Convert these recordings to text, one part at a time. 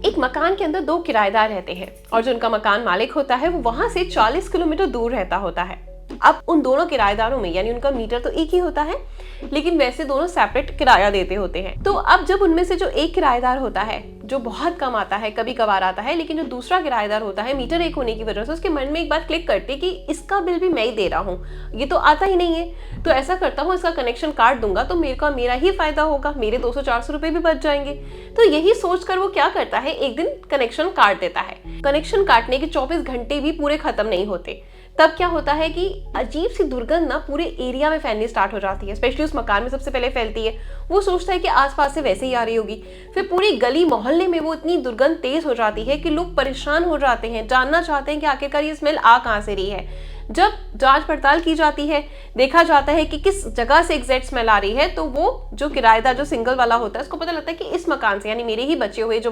एक मकान के अंदर 2 किराएदार रहते हैं और जो उनका मकान मालिक होता है वो वहां से 40 किलोमीटर दूर रहता होता है। अब उन दोनों किराएदारों में यानी उनका मीटर तो एक ही होता है, लेकिन वैसे दोनों सेपरेट किराया देते होते हैं। तो अब जब उनमें से जो एक किराएदार होता है जो बहुत कम आता है, कभी कभार आता है, लेकिन जो दूसरा किराएदार होता है मीटर एक होने की वजह से उसके मन में एक बात क्लिक करती है कि इसका बिल भी मैं ही दे रहा हूँ, ये तो आता ही नहीं है, तो ऐसा करता हूँ इसका कनेक्शन काट दूंगा तो मेरा ही फायदा होगा, मेरे 200-400 रुपए भी बच जाएंगे। तो यही सोचकर वो क्या करता है, एक दिन कनेक्शन काट देता है। कनेक्शन काटने के 24 घंटे भी पूरे खत्म नहीं होते, तब क्या होता है कि अजीब सी दुर्गंध ना पूरे एरिया में फैलनी स्टार्ट हो जाती है। स्पेशली उस मकान में सबसे पहले फैलती है। वो सोचता है कि आसपास से वैसे ही आ रही होगी, फिर पूरी गली मोहल्ले में वो इतनी दुर्गंध तेज हो जाती है कि लोग परेशान हो जाते हैं, जानना चाहते हैं कि आखिरकार ये स्मेल आ कहाँ से रही है। जब जांच पड़ताल की जाती है, देखा जाता है कि किस जगह से एग्जैक्ट स्मेल आ रही है, तो वो जो किराएदार जो सिंगल वाला होता है उसको पता लगता है कि इस मकान से यानी मेरे ही बचे हुए जो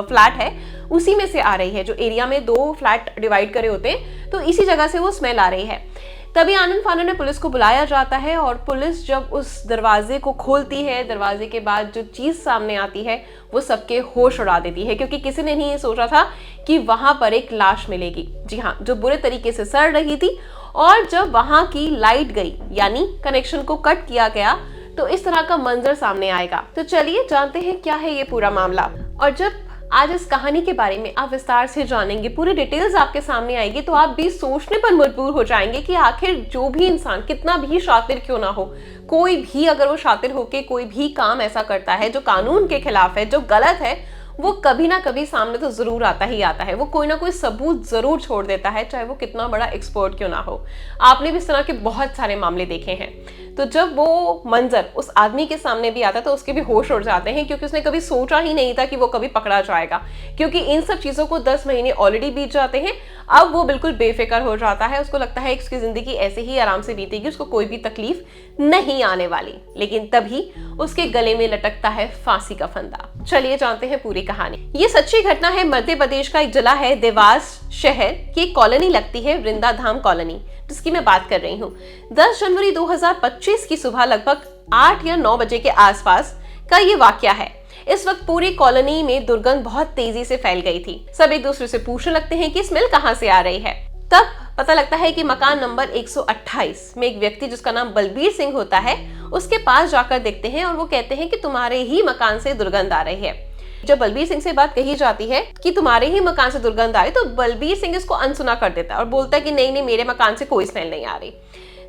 फ्लैट है उसी में से आ रही है। जो एरिया में 2 फ्लैट डिवाइड करे होते हैं तो इसी जगह से वो स्मेल आ रही है। तभी आनन फानन में पुलिस को बुलाया जाता है और पुलिस जब उस दरवाजे को खोलती है, दरवाजे के बाद जो चीज सामने आती है वो सबके होश उड़ा देती है, क्योंकि किसी ने नहीं ये सोचा था कि वहां पर एक लाश मिलेगी। जी हाँ, जो बुरे तरीके से सड़ रही थी। और जब वहां की लाइट गई यानी कनेक्शन को कट किया गया तो इस तरह का मंजर सामने आएगा। तो चलिए जानते हैं क्या है ये पूरा मामला। और जब आज इस कहानी के बारे में आप विस्तार से जानेंगे, पूरी डिटेल्स आपके सामने आएगी, तो आप भी सोचने पर मजबूर हो जाएंगे कि आखिर जो भी इंसान कितना भी शातिर क्यों ना हो, कोई भी अगर वो शातिर होके कोई भी काम ऐसा करता है जो कानून के खिलाफ है, जो गलत है, वो कभी ना कभी सामने तो जरूर आता ही आता है। वो कोई ना कोई सबूत जरूर छोड़ देता है, चाहे वो कितना बड़ा एक्सपर्ट क्यों ना हो। आपने भी इस तरह के बहुत सारे मामले देखे हैं। तो जब वो मंजर उस आदमी के सामने भी आता है तो उसके भी होश उड़ जाते हैं, क्योंकि उसने कभी सोचा ही नहीं था कि वो कभी पकड़ा जाएगा, क्योंकि इन सब चीजों को 10 महीने ऑलरेडी बीत जाते हैं। अब वो बिल्कुल बेफिक्र हो जाता है, उसको लगता है कि उसकी जिंदगी ऐसे ही आराम से बीतेगी, उसको कोई भी तकलीफ नहीं आने वाली। लेकिन तभी उसके गले में लटकता है फांसी का फंदा। चलिए जानते हैं पूरी कहानी। ये सच्ची घटना है, मध्य प्रदेश का एक जिला है देवास शहर की एक कॉलोनी लगती है, वृंदाधाम कॉलोनी, जिसकी मैं बात कर रही हूँ। 10 जनवरी 2025 की सुबह लगभग 8 या 9 बजे के आसपास का ये वाकया है। इस वक्त पूरी कॉलोनी में दुर्गंध बहुत तेजी से फैल गई थी। सब एक दूसरे से पूछने लगते हैं कि स्मेल कहाँ से आ रही है। तब पता लगता है कि मकान नंबर 128 में एक व्यक्ति जिसका नाम बलबीर सिंह होता है, उसके पास जाकर देखते हैं और वो कहते हैं कि तुम्हारे ही मकान से दुर्गंध आ रही है। जब बलबीर सिंह से बात कही जाती है कि तुम्हारे ही मकान से दुर्गंध आ रही, तो बलबीर सिंह इसको अनसुना कर देता है और बोलता है कि नहीं नहीं, मेरे मकान से कोई स्मेल नहीं आ रही।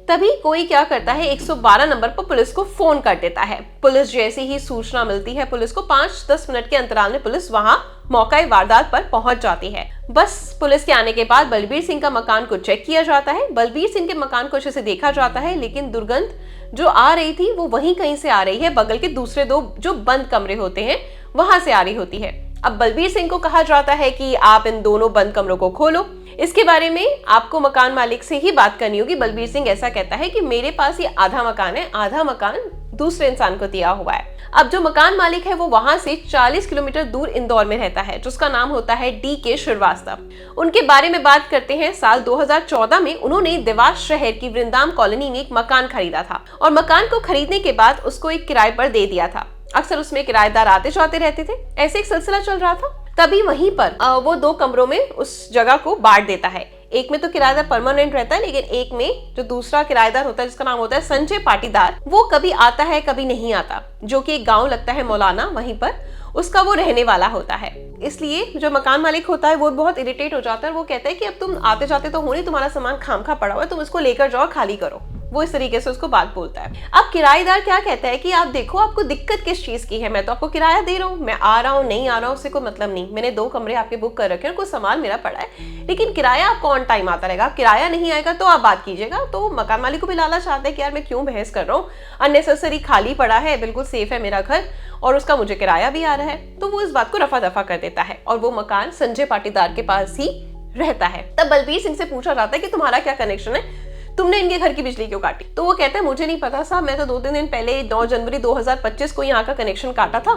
तभी कोई क्या करता है, 112 नंबर पर पुलिस को फोन कर देता है। पुलिस जैसे ही सूचना मिलती है, पुलिस को 5-10 मिनट के अंतराल में पुलिस वहां मौके वारदात पर पहुंच जाती है। बस पुलिस के आने के बाद बलबीर सिंह का मकान को चेक किया जाता है। बलबीर सिंह के मकान को अच्छे से देखा जाता है, लेकिन दुर्गंध जो आ रही थी वो वहीं कहीं से आ रही है, बगल के दूसरे 2 जो बंद कमरे होते हैं वहां से आ रही होती है। अब बलबीर सिंह को कहा जाता है कि आप इन दोनों बंद कमरों को खोलो। इसके बारे में आपको मकान मालिक से ही बात करनी होगी। बलबीर सिंह ऐसा कहता है कि मेरे पास ये आधा मकान है, आधा मकान दूसरे इंसान को दिया हुआ है। अब जो मकान मालिक है वो वहां से 40 किलोमीटर दूर इंदौर में रहता है, जिसका नाम होता है DK श्रीवास्तव। उनके बारे में बात करते हैं। साल 2014 में उन्होंने देवास शहर की वृंदावन कॉलोनी में एक मकान खरीदा था और मकान को खरीदने के बाद उसको एक किराए पर दे दिया था। अक्सर उसमें किराएदार आते जाते रहते थे, ऐसे एक सिलसिला चल रहा था। तभी वहीं पर वो 2 कमरों में उस जगह को बांट देता है। एक में तो किराएदार परमानेंट रहता है, लेकिन एक में जो दूसरा किराएदार होता है जिसका नाम होता है संजय पाटीदार, वो कभी आता है कभी नहीं आता, जो कि एक गांव लगता है मौलाना, वहीं पर उसका वो रहने वाला होता है। इसलिए जो मकान मालिक होता है वो बहुत इरिटेट हो जाता है। वो कहता है कि अब तुम आते जाते तो हो नहीं, तुम्हारा सामान खामखा पड़ा हुआ है, तुम इसको लेकर जाओ, खाली करो। वो इस तरीके से उसको बात बोलता है। अब किराएदार क्या कहता है कि आप देखो आपको दिक्कत किस चीज की है, मैं तो आपको किराया दे रहा हूँ, मैं आ रहा हूँ नहीं आ रहा हूँ उससे कोई मतलब नहीं, मैंने 2 कमरे आपके बुक कर रखे हैं, कुछ सामान मेरा पड़ा है, लेकिन किराया आपको ऑन टाइम आता रहेगा। आप किराया नहीं आएगा तो आप बात कीजिएगा। तो मकान मालिक को भी लालच आता है कि यार मैं क्यों बहस कर रहा हूँ, अननेसेसरी खाली पड़ा है, बिल्कुल सेफ है मेरा घर और उसका मुझे किराया भी आ रहा है। तो वो इस बात को रफा दफा कर देता है और वो मकान संजय पाटीदार के पास ही रहता है। तब बलबीर सिंह से पूछा जाता है कि तुम्हारा क्या कनेक्शन है, तुमने इनके घर की बिजली क्यों काटी? तो वो कहता है मुझे नहीं पता साहब, मैं तो 2-3 दिन पहले 9 जनवरी 2025 को यहाँ का कनेक्शन काटा था,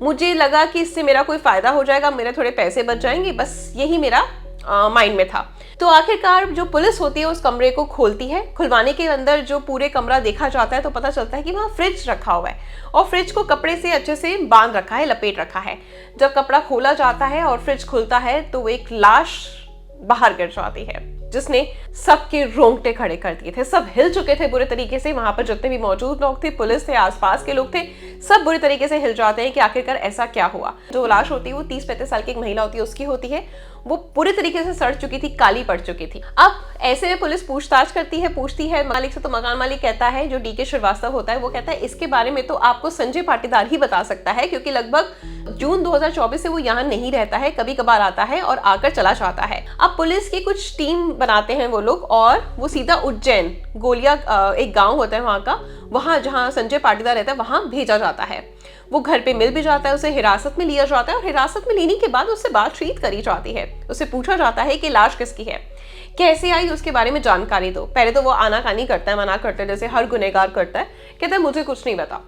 मुझे लगा कि इससे मेरा कोई फायदा हो जाएगा, मेरे थोड़े पैसे बच जाएंगे, बस यही मेरा माइंड में था। तो आखिरकार जो पुलिस होती है उस कमरे को खोलती है। खुलवाने के अंदर जो पूरे कमरा देखा जाता है तो पता चलता है कि वहाँ फ्रिज रखा हुआ है और फ्रिज को कपड़े से अच्छे से बांध रखा है, लपेट रखा है। जब कपड़ा खोला जाता है और फ्रिज खुलता है तो एक लाश बाहर गिर जाती है जिसने सबके रोंगटे खड़े कर दिए थे। सब हिल चुके थे बुरे तरीके से। वहां पर जितने भी मौजूद लोग थे, पुलिस थे, आसपास के लोग थे, सब बुरे तरीके से हिल जाते हैं कि आखिरकार ऐसा क्या हुआ। जो लाश होती है वो 30-35 साल की एक महिला होती है, उसकी होती है। वो पूरी तरीके से सड़ चुकी थी, काली पड़ चुकी थी। अब ऐसे में पुलिस पूछताछ करती है, पूछती है मालिक से। तो मकान मालिक कहता है, जो डीके श्रीवास्तव होता है, वो कहता है इसके बारे में तो आपको संजय पाटीदार ही बता सकता है, क्योंकि लगभग जून 2024 से वो यहाँ नहीं रहता है, कभी कभार आता है और आकर चला जाता है। अब पुलिस की कुछ टीम बनाते हैं वो लोग और वो सीधा उज्जैन, गोलिया एक गांव होता है वहां का, वहां जहां संजय पाटीदार रहता है वहां भेजा जाता है। वो घर पे मिल भी जाता है, उसे हिरासत में लिया जाता है और हिरासत में लेने के बाद उससे बातचीत करी जाती है। उससे पूछा जाता है कि लाश किसकी है, कैसे आई, उसके बारे में जानकारी दो। पहले तो वो आनाकानी करता है, मना करता है, जैसे हर गुनहगार करता है, कहता है मुझे कुछ नहीं पता।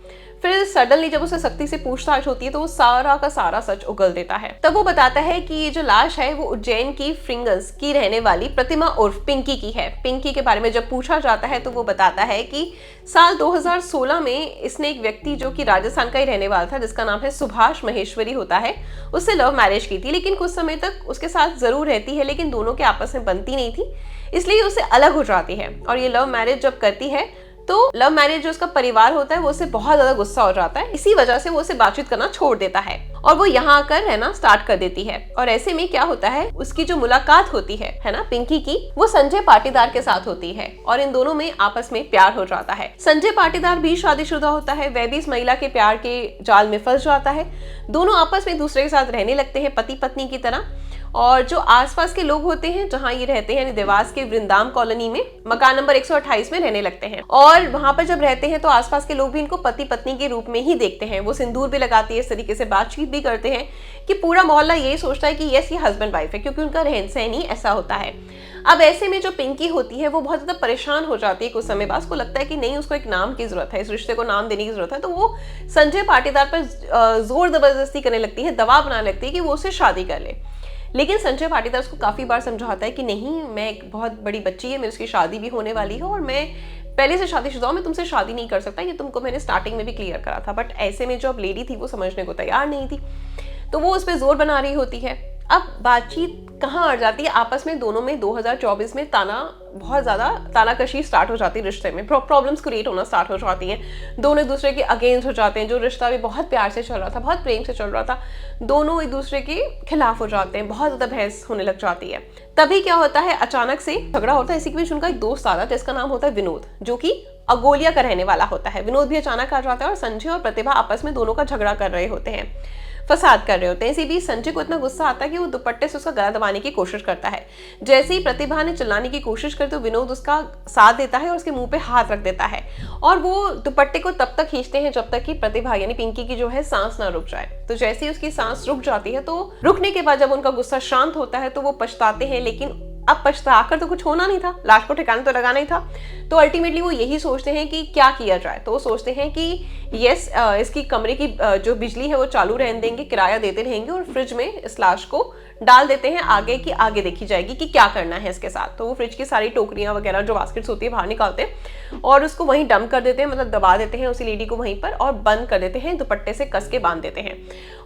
फिर सडनली जब उसे सख्ती से पूछताछ होती है तो वो सारा का सारा सच उगल देता है। तब वो बताता है कि ये जो लाश है वो उज्जैन की फ्रिंगल्स की रहने वाली प्रतिमा उर्फ पिंकी की है। पिंकी के बारे में जब पूछा जाता है तो वो बताता है कि साल 2016 में इसने एक व्यक्ति जो कि राजस्थान का ही रहने वाला था, जिसका नाम है सुभाष महेश्वरी होता है, उससे लव मैरिज की थी। लेकिन कुछ समय तक उसके साथ जरूर रहती है, लेकिन दोनों के आपस में बनती नहीं थी, इसलिए उससे अलग हो जाती है। और ये लव मैरिज जब करती है तो लव मैरिज जो उसका परिवार होता है वो उससे बहुत ज्यादा गुस्सा हो जाता है। इसी वजह से वो उससे बातचीत करना छोड़ देता है और वो यहाँ आकर रहना स्टार्ट कर देती है। और ऐसे में क्या होता है, उसकी जो मुलाकात होती है ना पिंकी की, वो संजय पाटीदार के साथ होती है और इन दोनों में आपस में प्यार हो जाता है। संजय पाटीदार भी शादीशुदा होता है, वह भी इस महिला के प्यार के जाल में फंस जाता है। दोनों आपस में दूसरे के साथ रहने लगते हैं पति पत्नी की तरह। और जो आसपास के लोग होते हैं जहां ये रहते हैं, देवास के वृंदावन कॉलोनी में मकान नंबर 128 में रहने लगते हैं। और वहां पर जब रहते हैं तो आसपास के लोग भी इनको पति पत्नी के रूप में ही देखते हैं। वो सिंदूर भी लगाती है, इस तरीके से बातचीत भी करते हैं कि पूरा मोहल्ला यही सोचता है कि यस ये हस्बैंड वाइफ है, क्योंकि उनका रहन सहन ही ऐसा होता है। अब ऐसे में जो पिंकी होती है वो बहुत ज्यादा परेशान हो जाती है कुछ समय बाद। उसको लगता है कि नहीं, उसको एक नाम की जरूरत है, इस रिश्ते को नाम देने की जरूरत है। तो वो संजय पाटीदार पर जोर जबरदस्ती करने लगती है, दबाव बनाने लगती है कि वो उससे शादी कर ले। लेकिन संजय पाटीदार उसको काफी बार समझाता है कि नहीं, मैं एक बहुत बड़ी बच्ची है, मेरी उसकी शादी भी होने वाली है और मैं पहले से शादीशुदा हूं, मैं तुमसे शादी नहीं कर सकता। ये तुमको मैंने स्टार्टिंग में भी क्लियर करा था। बट ऐसे में जो अब लेडी थी वो समझने को तैयार नहीं थी, तो वो उस पर जोर बना रही होती है। अब बातचीत कहाँ अड़ जाती है आपस में, दोनों में 2024 में बहुत ज्यादा तानाकशी स्टार्ट हो जाती है रिश्ते में। प्रॉब्लम्स क्रिएट होना स्टार्ट हो जाती हैं, दोनों एक दूसरे के अगेंस्ट हो जाते हैं। जो रिश्ता भी बहुत प्यार से चल रहा था, बहुत प्रेम से चल रहा था, दोनों एक दूसरे के खिलाफ हो जाते हैं, बहुत ज्यादा बहस होने लग जाती है। तभी क्या होता है, अचानक से झगड़ा होता है। इसी के बीच उनका एक दोस्त आता है जिसका नाम होता है विनोद, जो कि अगोलिया का रहने वाला होता है। विनोद भी अचानक आ जाता है और संजय और प्रतिभा आपस में दोनों का झगड़ा कर रहे होते हैं, फसाद कर रहे होते हैं। इसी बीच संजय को इतना गुस्सा आता है कि वो दुपट्टे से उसका गला दबाने की कोशिश करता है। जैसे ही प्रतिभा ने चिल्लाने की कोशिश करते तो विनोद उसका साथ देता है और उसके मुंह पे हाथ रख देता है और वो दुपट्टे को तब तक खींचते हैं जब तक कि प्रतिभा यानी पिंकी की जो है सांस ना रुक जाए। तो जैसे ही उसकी सांस रुक जाती है, तो रुकने के बाद जब उनका गुस्सा शांत होता है तो वो पछताते हैं। लेकिन अब पछताकर तो कुछ होना नहीं था, लाश को ठिकाने तो लगाना ही था। तो अल्टीमेटली वो यही सोचते हैं कि क्या किया जाए। तो वो सोचते हैं कि यस, इसकी कमरे की जो बिजली है वो चालू रहने देंगे, किराया देते रहेंगे और फ्रिज में इस लाश को डाल देते हैं। आगे की आगे देखी जाएगी कि क्या करना है इसके साथ। तो वो फ्रिज की सारी टोकरियां वगैरह जो बास्केट्स होती है बाहर निकालते हैं और उसको वहीं डंप कर देते हैं, मतलब दबा देते हैं उसी लेडी को वहीं पर और बंद कर देते हैं, दुपट्टे से कस के बांध देते हैं।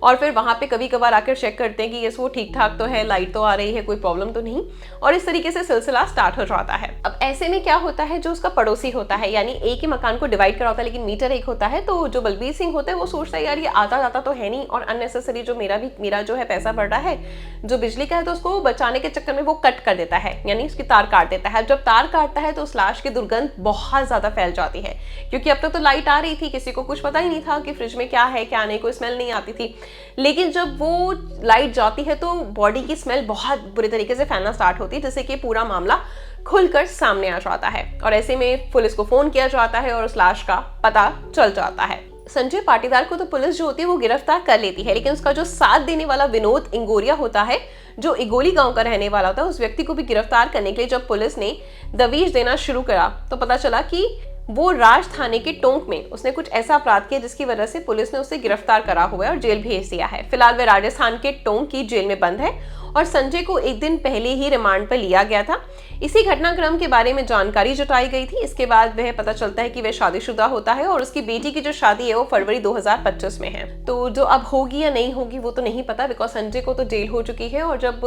और फिर वहां पे कभी कभार आकर चेक करते हैं कि यस वो ठीक ठाक तो है, लाइट तो आ रही है, कोई प्रॉब्लम तो नहीं। और इस तरीके से सिलसिला स्टार्ट हो जाता है। अब ऐसे में क्या होता है, जो उसका पड़ोसी होता है, यानी एक ही मकान को डिवाइड करा होता है लेकिन मीटर एक होता है, तो जो बलबीर सिंह होता है वो सोचता है यार ये आता जाता तो है नहीं और अननेसेसरी जो मेरा जो है पैसा बढ़ रहा है जो बिजली का है, तो उसको बचाने के चक्कर में वो कट कर देता है, यानी उसकी तार काट देता है। जब तार काटता है तो उस लाश की दुर्गंध बहुत ज्यादा फैल जाती है, क्योंकि अब तक तो लाइट आ रही थी, किसी को कुछ पता ही नहीं था कि फ्रिज में क्या है क्या नहीं, कोई स्मेल नहीं आती थी। लेकिन जब वो लाइट जाती है तो बॉडी की स्मेल बहुत बुरी तरीके से फैलना स्टार्ट होती है, जिससे कि पूरा मामला खुलकर सामने आ जाता है। और ऐसे में पुलिस को फोन किया जाता है और उस लाश का पता चल जाता है। संजय पाटीदार को तो पुलिस जो होती है वो गिरफ्तार कर लेती है, लेकिन उसका जो साथ देने वाला विनोद इंगोरिया होता है, जो इगोली गांव का रहने वाला होता है, उस व्यक्ति को भी गिरफ्तार करने के लिए जब पुलिस ने दबिश देना शुरू करा तो पता चला कि वो राज थाने के टोंक में उसने कुछ ऐसा अपराध किया जिसकी वजह से पुलिस ने उसे गिरफ्तार करा हुआ है और जेल भेज दिया है। फिलहाल वह राजस्थान के टोंक की जेल में बंद है और संजय को एक दिन पहले ही रिमांड पर लिया गया था। इसी घटनाक्रम के बारे में जानकारी जुटाई गई थी। इसके बाद वह पता चलता है कि वह शादीशुदा होता है और उसकी बेटी की जो शादी है वो फरवरी 2025 में है। तो जो अब होगी या नहीं होगी वो तो नहीं पता, बिकॉज संजय को तो जेल हो चुकी है। और जब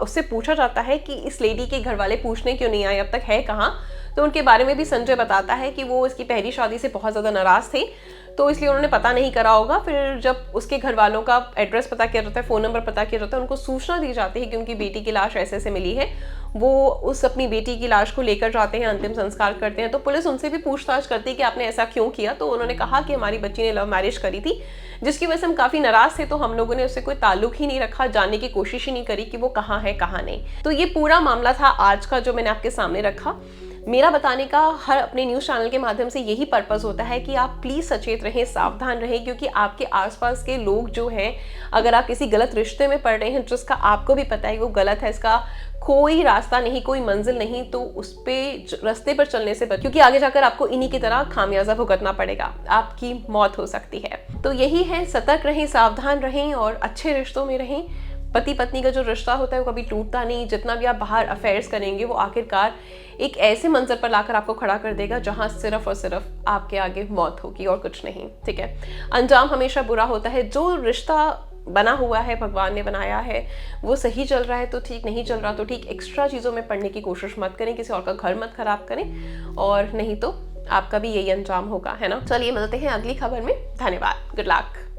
उससे पूछा जाता है कि इस लेडी के घर वाले पूछने क्यों नहीं आए, अब तक है कहाँ, तो उनके बारे में भी संजय बताता है कि वो इसकी पहली शादी से बहुत ज़्यादा नाराज़ थे, तो इसलिए उन्होंने पता नहीं करा होगा। फिर जब उसके घर वालों का एड्रेस पता किया जाता है, फ़ोन नंबर पता किया जाता है, उनको सूचना दी जाती है कि उनकी बेटी की लाश ऐसे ऐसे मिली है। वो उस अपनी बेटी की लाश को लेकर जाते हैं, अंतिम संस्कार करते हैं। तो पुलिस उनसे भी पूछताछ करती है कि आपने ऐसा क्यों किया, तो उन्होंने कहा कि हमारी बच्ची ने लव मैरिज करी थी, जिसकी वजह से हम काफ़ी नाराज़ थे, तो हम लोगों ने उससे कोई ताल्लुक ही नहीं रखा, जानने की कोशिश ही नहीं करी कि वो कहाँ है कहाँ नहीं। तो ये पूरा मामला था आज का जो मैंने आपके सामने रखा। मेरा बताने का हर अपने न्यूज़ चैनल के माध्यम से यही पर्पस होता है कि आप प्लीज़ सचेत रहें, सावधान रहें, क्योंकि आपके आसपास के लोग जो हैं, अगर आप किसी गलत रिश्ते में पड़ रहे हैं जिसका आपको भी पता है वो गलत है, इसका कोई रास्ता नहीं, कोई मंजिल नहीं, तो उस पे रास्ते पर चलने से क्योंकि आगे जाकर आपको इन्हीं की तरह खामियाजा भुगतना पड़ेगा, आपकी मौत हो सकती है। तो यही है, सतर्क रहें, सावधान रहें और अच्छे रिश्तों में रहें। पति पत्नी का जो रिश्ता होता है वो कभी टूटता नहीं। जितना भी आप बाहर अफेयर्स करेंगे वो आखिरकार एक ऐसे मंजर पर लाकर आपको खड़ा कर देगा जहां सिर्फ और सिर्फ आपके आगे मौत होगी और कुछ नहीं। ठीक है, अंजाम हमेशा बुरा होता है। जो रिश्ता बना हुआ है, भगवान ने बनाया है, वो सही चल रहा है तो ठीक, नहीं चल रहा तो ठीक। एक्स्ट्रा चीज़ों में पढ़ने की कोशिश मत करें, किसी और का घर मत खराब करें, और नहीं तो आपका भी यही अंजाम होगा, है ना। चलिए मिलते हैं अगली खबर में। धन्यवाद, गुड लक।